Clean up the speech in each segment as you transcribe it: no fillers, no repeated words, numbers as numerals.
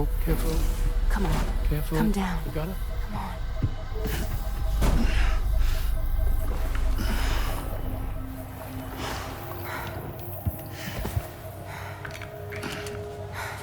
Careful, careful, Come on. careful. Come down. You got it? Come on.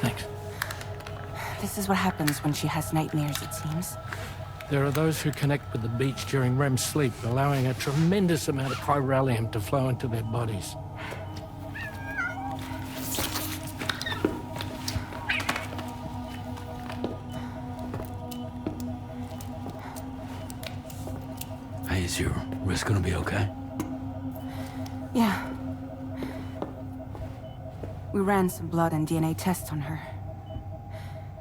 Thanks. This is what happens when she has nightmares, it seems. There are those who connect with the beach during REM sleep, allowing a tremendous amount of chiralium to flow into their bodies. Hey, is your wrist gonna be okay? Yeah. We ran some blood and DNA tests on her.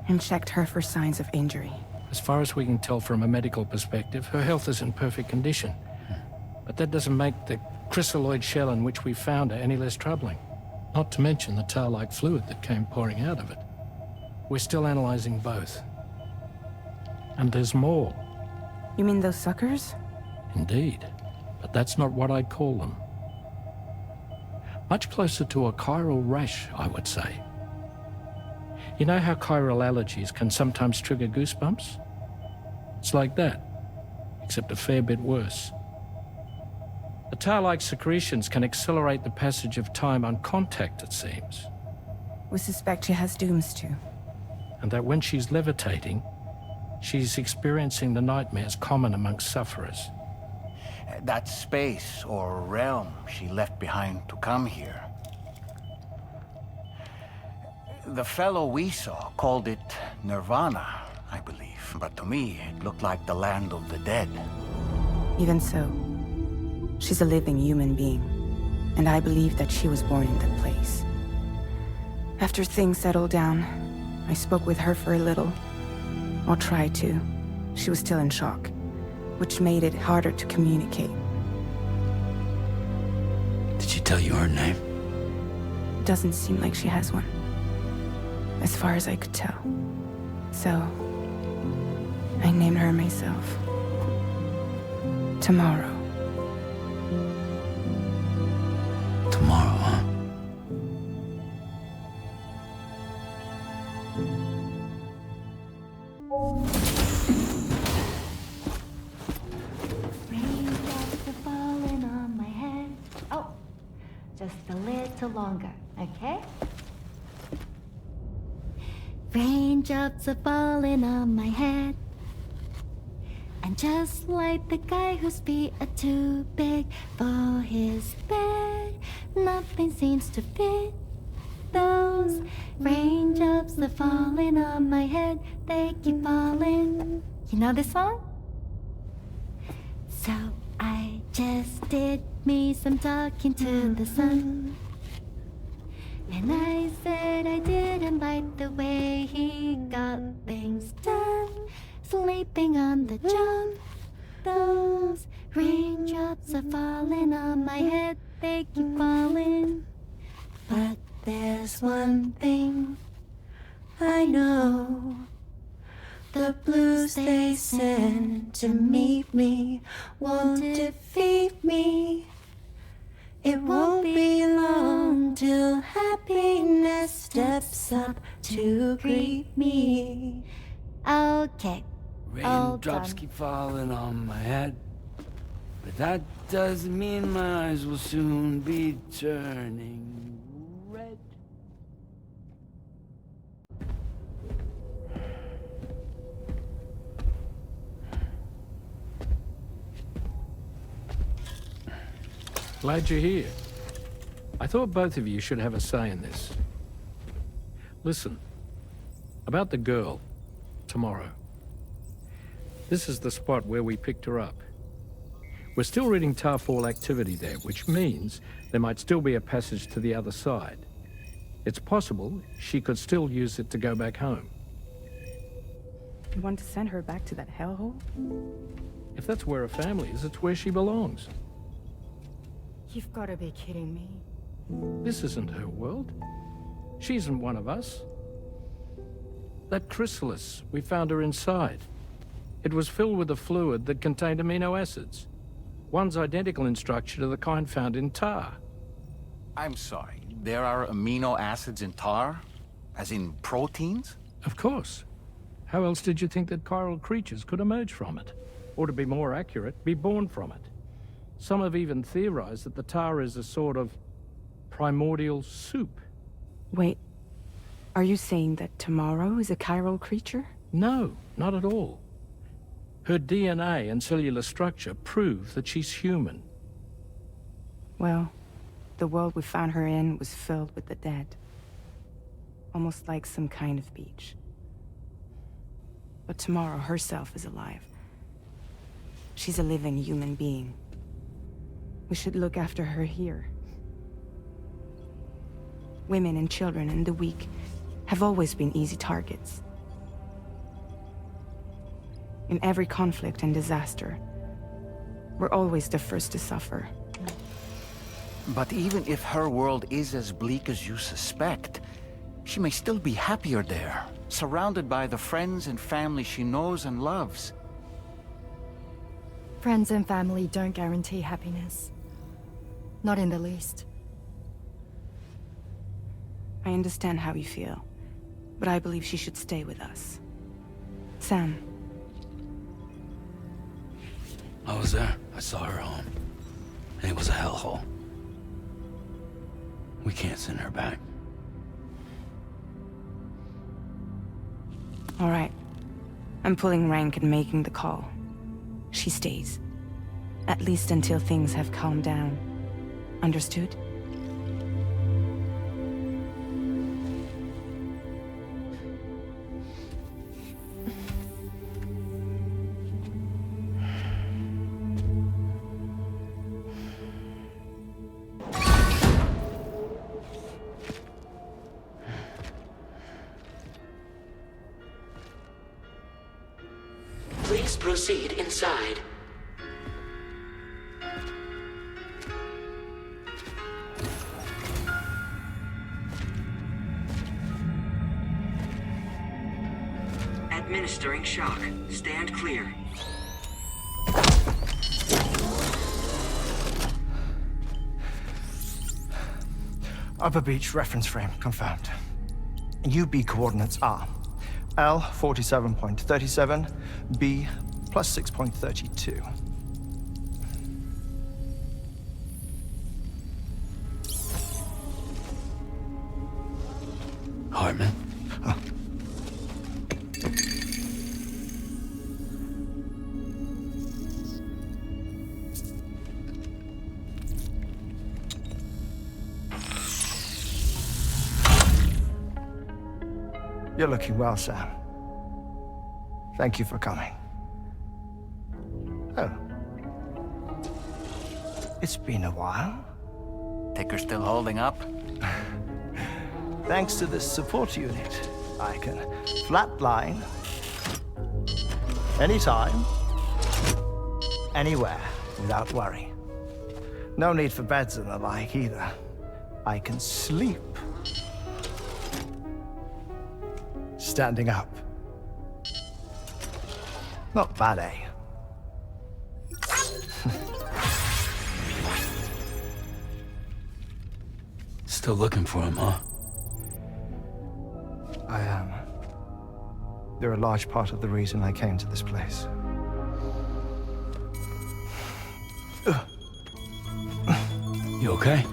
And checked her for signs of injury. As far as we can tell from a medical perspective, her health is in perfect condition. But that doesn't make the chrysaloid shell in which we found her any less troubling. Not to mention the tar-like fluid that came pouring out of it. We're still analyzing both. And there's more. You mean those suckers? Indeed. But that's not what I'd call them. Much closer to a chiral rash, I would say. You know how chiral allergies can sometimes trigger goosebumps? It's like that, except a fair bit worse. The tar-like secretions can accelerate the passage of time on contact, it seems. We suspect she has dooms too. And that when she's levitating, she's experiencing the nightmares common amongst sufferers. That space or realm she left behind to come here. The fellow we saw called it Nirvana, I believe. But to me, it looked like the land of the dead. Even so, she's a living human being. And I believe that she was born in that place. After things settled down, I spoke with her for a little. Or tried to. She was still in shock, which made it harder to communicate. Did she tell you her name? Doesn't seem like she has one. As far as I could tell. So, I named her myself. Tomorrow. Tomorrow, huh? Raindrops are falling on my head. Oh, just a little longer, okay? Raindrops are falling on my head. And just like the guy whose feet are too big for his bed, nothing seems to fit. Those raindrops are falling on my head, they keep falling. You know this song? So I just did me some talking to the sun. And I said I didn't like the way he got things done. Sleeping on the job. Those raindrops are falling on my head, they keep falling. But there's one thing I know. The blues they send to meet me won't defeat me. It won't be long till happiness steps up to greet me. Okay. all Raindrops done. keep falling on my head, but that doesn't mean my eyes will soon be turning red. Glad you're here. I thought both of you should have a say in this. Listen, about the girl, tomorrow. This is the spot where we picked her up. We're still reading Tarfall activity there, which means there might still be a passage to the other side. It's possible she could still use it to go back home. You want to send her back to that hellhole? If that's where her family is, it's where she belongs. You've got to be kidding me. This isn't her world. She isn't one of us. That chrysalis, we found her inside. It was filled with a fluid that contained amino acids. One's identical in structure to the kind found in tar. I'm sorry, there are amino acids in tar? As in proteins? Of course. How else did you think that chiral creatures could emerge from it? Or to be more accurate, be born from it? Some have even theorized that the tar is a sort of primordial soup. Wait, are you saying that Tomorrow is a chiral creature? No, not at all. Her DNA and cellular structure prove that she's human. Well, the world we found her in was filled with the dead. Almost like some kind of beach. But Tomorrow herself is alive. She's a living human being. We should look after her here. Women and children and the weak have always been easy targets. In every conflict and disaster, we're always the first to suffer. But even if her world is as bleak as you suspect, she may still be happier there, surrounded by the friends and family she knows and loves. Friends and family don't guarantee happiness. Not in the least. I understand how you feel, but I believe she should stay with us. Sam. I was there. I saw her home. And it was a hellhole. We can't send her back. All right. I'm pulling rank and making the call. She stays. At least until things have calmed down. Understood? Please proceed inside. Administering shock. Stand clear. Upper beach reference frame confirmed. UB coordinates are L 47.37, B plus 6.32. Hartman? You're looking well, Sam. Thank you for coming. Oh. It's been a while. Ticker still holding up? Thanks to this support unit, I can flatline anytime, anywhere, without worry. No need for beds and the like either. I can sleep standing up. Not bad, eh? Still looking for him, huh? I am. They're a large part of the reason I came to this place. You okay?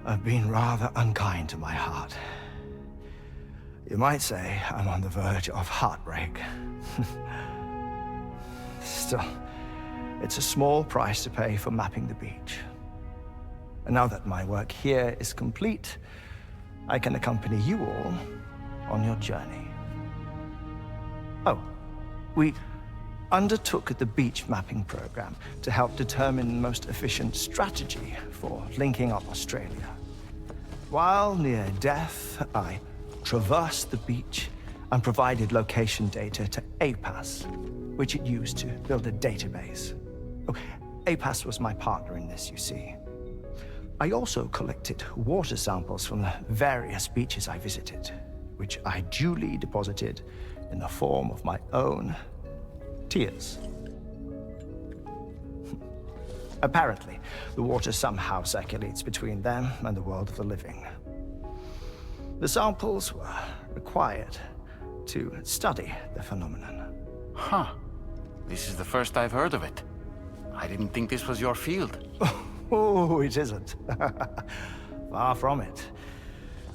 I've been rather unkind to my heart. You might say I'm on the verge of heartbreak. Still, it's a small price to pay for mapping the beach. And now that my work here is complete, I can accompany you all on your journey. Oh, we undertook the beach mapping program to help determine the most efficient strategy for linking up Australia. While near death, I traversed the beach and provided location data to APAS, which it used to build a database. Oh, APAS was my partner in this, you see. I also collected water samples from the various beaches I visited, which I duly deposited in the form of my own tears. Apparently, the water somehow circulates between them and the world of the living. The samples were required to study the phenomenon. Huh. This is the first I've heard of it. I didn't think this was your field. Oh, it isn't. Far from it.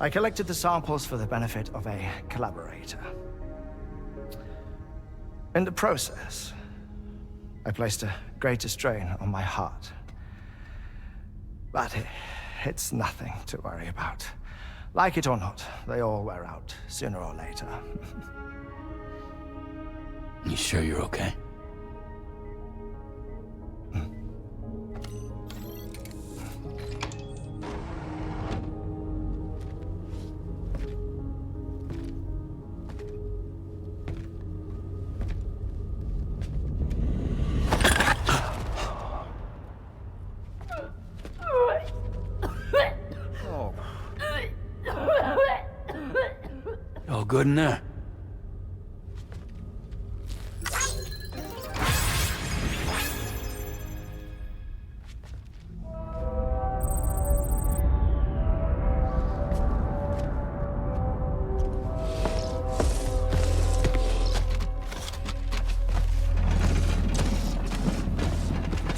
I collected the samples for the benefit of a collaborator. In the process, I placed a greater strain on my heart. But it's nothing to worry about. Like it or not, they all wear out, sooner or later. You sure you're okay? All good in there?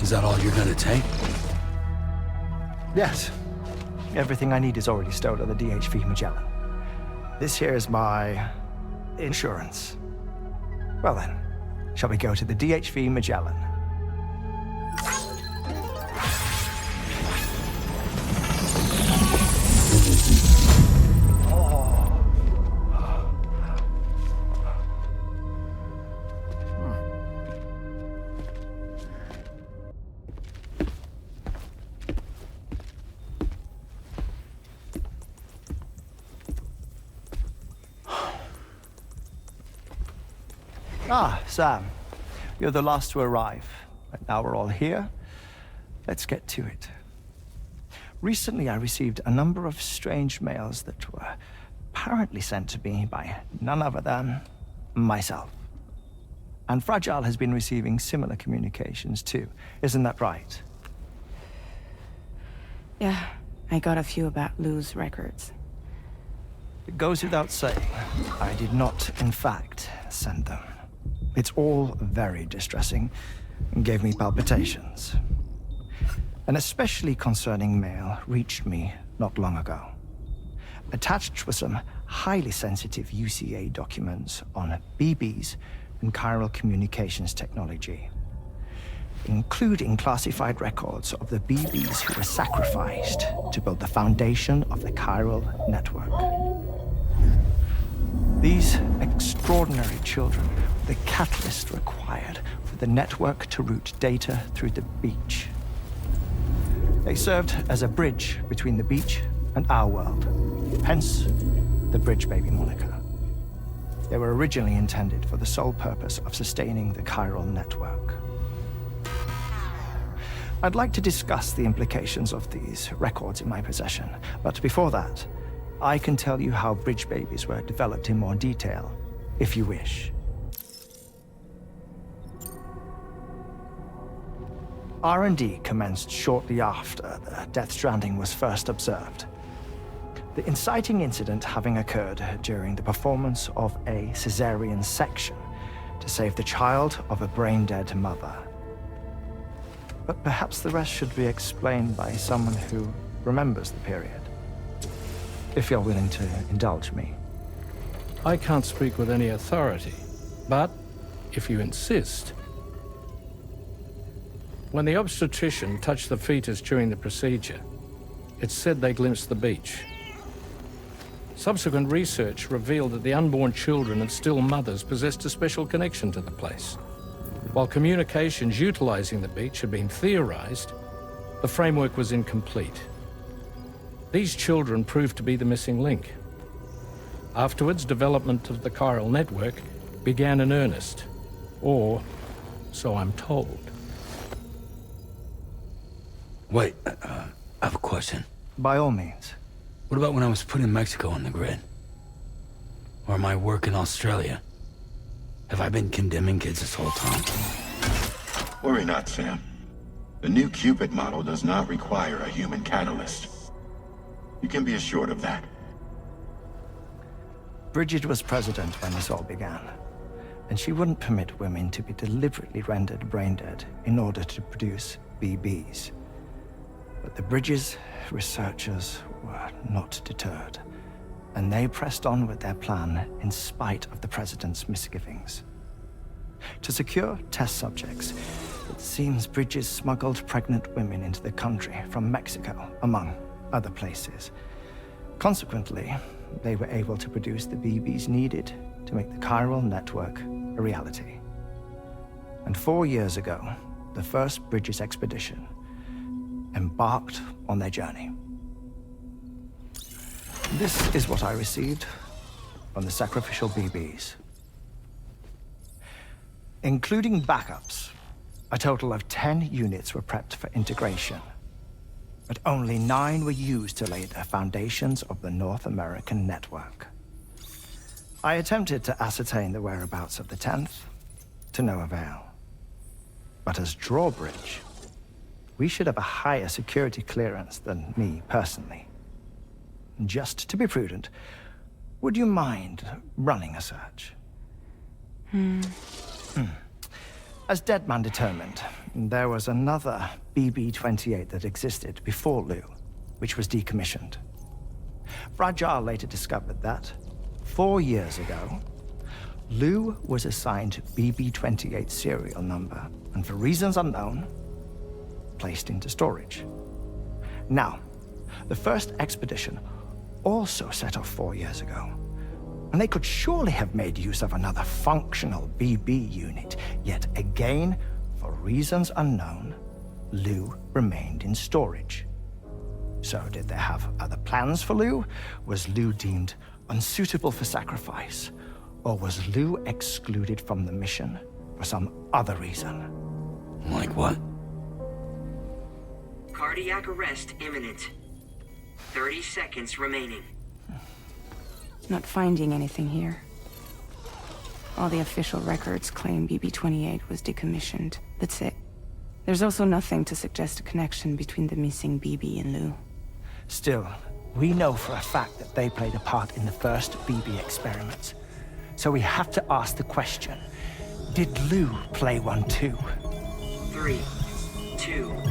Is that all you're gonna take? Yes. Everything I need is already stowed at the DHV Magellan. This here is my insurance. Well then, shall we go to the DHV Magellan? Ah, Sam. You're the last to arrive. But now we're all here. Let's get to it. Recently, I received a number of strange mails that were apparently sent to me by none other than myself. And Fragile has been receiving similar communications too. Isn't that right? Yeah, I got a few about Lou's records. It goes without saying, I did not, in fact, send them. It's all very distressing and gave me palpitations. An especially concerning mail reached me not long ago. Attached were some highly sensitive UCA documents on BBs and chiral communications technology, including classified records of the BBs who were sacrificed to build the foundation of the chiral network. These extraordinary children were the catalyst required for the network to route data through the beach. They served as a bridge between the beach and our world, hence the Bridge Baby moniker. They were originally intended for the sole purpose of sustaining the chiral network. I'd like to discuss the implications of these records in my possession, but before that, I can tell you how Bridge Babies were developed in more detail, if you wish. R&D commenced shortly after the Death Stranding was first observed. The inciting incident having occurred during the performance of a cesarean section to save the child of a brain-dead mother. But perhaps the rest should be explained by someone who remembers the period. If you're willing to indulge me. I can't speak with any authority, but if you insist. When the obstetrician touched the fetus during the procedure, it's said they glimpsed the beach. Subsequent research revealed that the unborn children and still mothers possessed a special connection to the place. While communications utilizing the beach had been theorized, the framework was incomplete. These children proved to be the missing link. Afterwards, development of the chiral network began in earnest, or so I'm told. Wait, I have a question. By all means. What about when I was putting Mexico on the grid? Or my work in Australia? Have I been condemning kids this whole time? Worry not, Sam. The new Cupid model does not require a human catalyst. You can be assured of that. Bridget was president when this all began, and she wouldn't permit women to be deliberately rendered brain dead in order to produce BBs. But the Bridges researchers were not deterred, and they pressed on with their plan in spite of the president's misgivings. To secure test subjects, it seems Bridges smuggled pregnant women into the country from Mexico, among other places. Consequently, they were able to produce the BBs needed to make the chiral network a reality. And 4 years ago, the first Bridges expedition embarked on their journey. This is what I received from the sacrificial BBs. Including backups, a total of 10 units were prepped for integration, but only 9 were used to lay the foundations of the North American network. I attempted to ascertain the whereabouts of the 10th, to no avail. But as drawbridge, we should have a higher security clearance than me personally. Just to be prudent, would you mind running a search? As Deadman determined, there was another BB-28 that existed before Lou, which was decommissioned. Fragile later discovered that, 4 years ago, Lou was assigned BB-28 serial number, and for reasons unknown, placed into storage. Now, the first expedition also set off 4 years ago, and they could surely have made use of another functional BB unit, yet again, for reasons unknown, Lou remained in storage. So did they have other plans for Lou? Was Lou deemed unsuitable for sacrifice? Or was Lou excluded from the mission for some other reason? Like what? Cardiac arrest imminent. 30 seconds remaining. Not finding anything here. All the official records claim BB-28 was decommissioned. That's it. There's also nothing to suggest a connection between the missing BB and Lou. Still, we know for a fact that they played a part in the first BB experiments. So we have to ask the question, did Lou play one too? 3, 2,